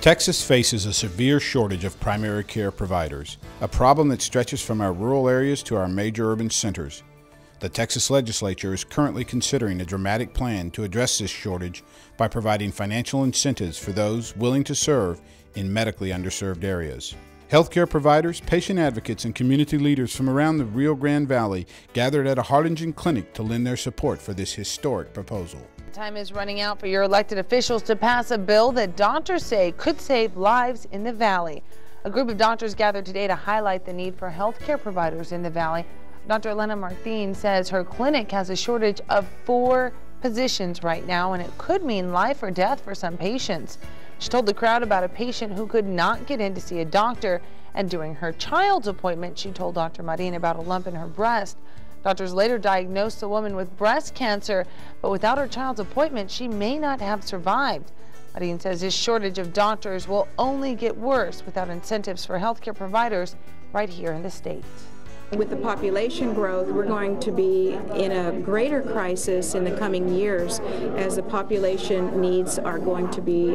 Texas faces a severe shortage of primary care providers, a problem that stretches from our rural areas to our major urban centers. The Texas legislature is currently considering a dramatic plan to address this shortage by providing financial incentives for those willing to serve in medically underserved areas. Healthcare providers, patient advocates, and community leaders from around the Rio Grande Valley gathered at a Harlingen clinic to lend their support for this historic proposal. Time is running out for your elected officials to pass a bill that doctors say could save lives in the Valley. A group of doctors gathered today to highlight the need for healthcare providers in the Valley. Dr. Elena Martin says her clinic has a shortage of 4 positions right now, and it could mean life or death for some patients. She told the crowd about a patient who could not get in to see a doctor, and during her child's appointment, she told Dr. Martin about a lump in her breast. Doctors later diagnosed the woman with breast cancer, but without her child's appointment, she may not have survived. Martin says this shortage of doctors will only get worse without incentives for healthcare providers right here in the state. With the population growth, we're going to be in a greater crisis in the coming years as the population needs are going to be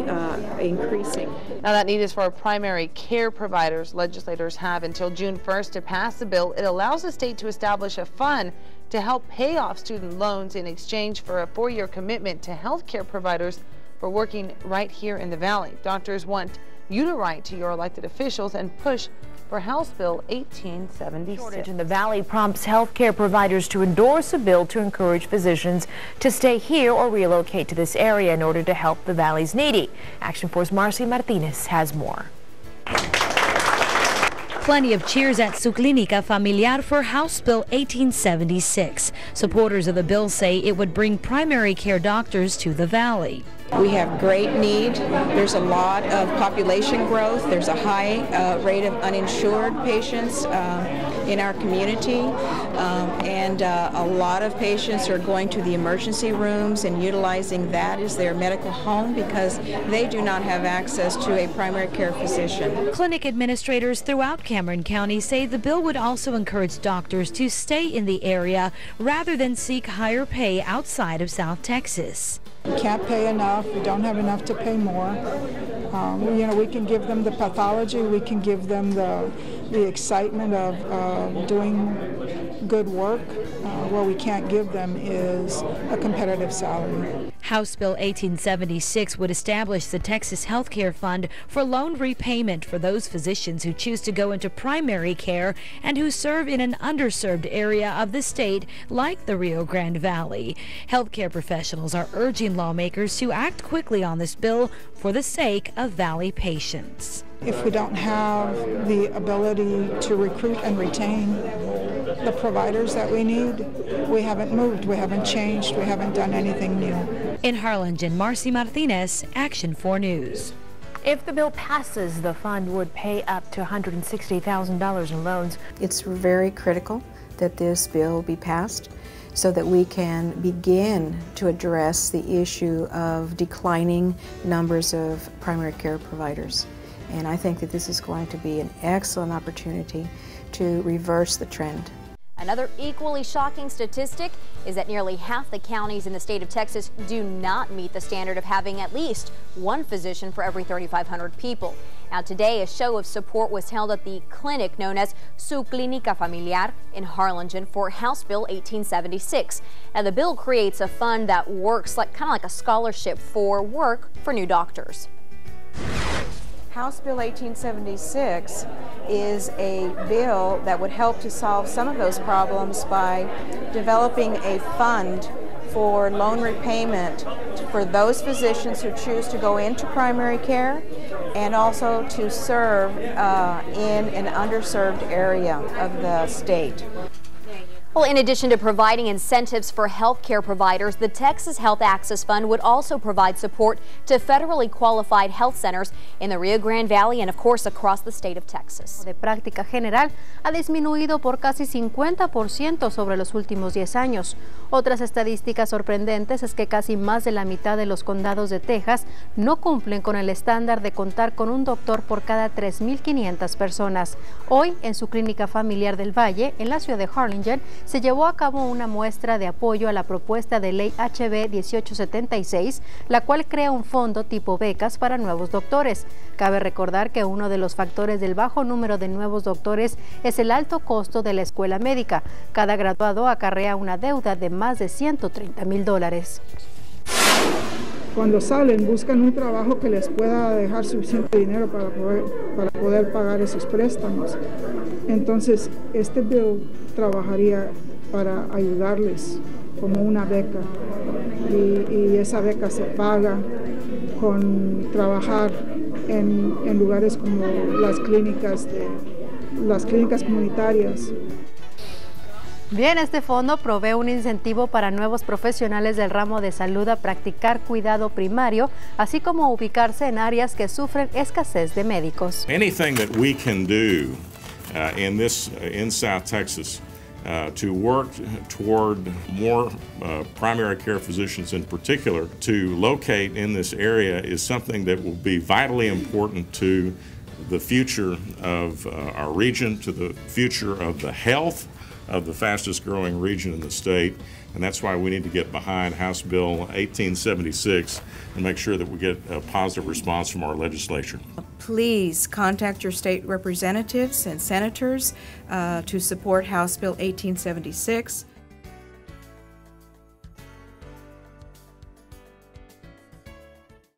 increasing. Now that need is for primary care providers. Legislators have until June 1st to pass the bill. It allows the state to establish a fund to help pay off student loans in exchange for a 4-year commitment to health care providers for working right here in the Valley. Doctors want you to write to your elected officials and push for House Bill 1876. Shortage in the Valley prompts healthcare providers to endorse a bill to encourage physicians to stay here or relocate to this area in order to help the Valley's needy. Action Force Marcy Martinez has more. Plenty of cheers at Su Clínica Familiar for House Bill 1876. Supporters of the bill say it would bring primary care doctors to the Valley. We have great need. There's a lot of population growth. There's a high rate of uninsured patients in our community, and a lot of patients are going to the emergency rooms and utilizing that as their medical home because they do not have access to a primary care physician. Clinic administrators throughout Cameron County say the bill would also encourage doctors to stay in the area rather than seek higher pay outside of South Texas. We can't pay enough. We don't have enough to pay more. We can give them the pathology. We can give them the excitement of doing good work. What we can't give them is a competitive salary. House Bill 1876 would establish the Texas Healthcare Fund for loan repayment for those physicians who choose to go into primary care and who serve in an underserved area of the state like the Rio Grande Valley. Healthcare professionals are urging lawmakers to act quickly on this bill for the sake of Valley patients. If we don't have the ability to recruit and retain the providers that we need, we haven't moved, we haven't changed, we haven't done anything new. In Harlingen, Marcy Martinez, Action 4 News. If the bill passes, the fund would pay up to $160,000 in loans. It's very critical that this bill be passed so that we can begin to address the issue of declining numbers of primary care providers. And I think that this is going to be an excellent opportunity to reverse the trend. Another equally shocking statistic is that nearly half the counties in the state of Texas do not meet the standard of having at least one physician for every 3,500 people. Now today, a show of support was held at the clinic known as Su Clínica Familiar in Harlingen for House Bill 1876. Now the bill creates a fund that works kind of like a scholarship for work for new doctors. House Bill 1876 is a bill that would help to solve some of those problems by developing a fund for loan repayment for those physicians who choose to go into primary care and also to serve in an underserved area of the state. Well, in addition to providing incentives for health care providers, the Texas Health Access Fund would also provide support to federally qualified health centers in the Rio Grande Valley and, of course, across the state of Texas. De práctica general ha disminuido por casi 50% sobre los últimos 10 años. Otras estadísticas sorprendentes es que casi más de la mitad de los condados de Texas no cumplen con el estándar de contar con un doctor por cada 3.500 personas. Hoy, en su clínica familiar del Valle, en la ciudad de Harlingen, se llevó a cabo una muestra de apoyo a la propuesta de ley HB 1876, la cual crea un fondo tipo becas para nuevos doctores. Cabe recordar que uno de los factores del bajo número de nuevos doctores es el alto costo de la escuela médica. Cada graduado acarrea una deuda de más de $130,000. Cuando salen, buscan un trabajo que les pueda dejar suficiente dinero para poder pagar esos préstamos. Entonces, este bill trabajaría para ayudarles como una beca. Y esa beca se paga con trabajar en lugares como las clínicas comunitarias. Bien, este fondo provee un incentivo para nuevos profesionales del ramo de salud a practicar cuidado primario, así como ubicarse en áreas que sufren escasez de médicos. Anything that we can do in South Texas to work toward more primary care physicians in particular to locate in this area is something that will be vitally important to the future of our region, to the future of the health of the fastest growing region in the state, and that's why we need to get behind House Bill 1876 and make sure that we get a positive response from our legislature. Please contact your state representatives and senators to support House Bill 1876.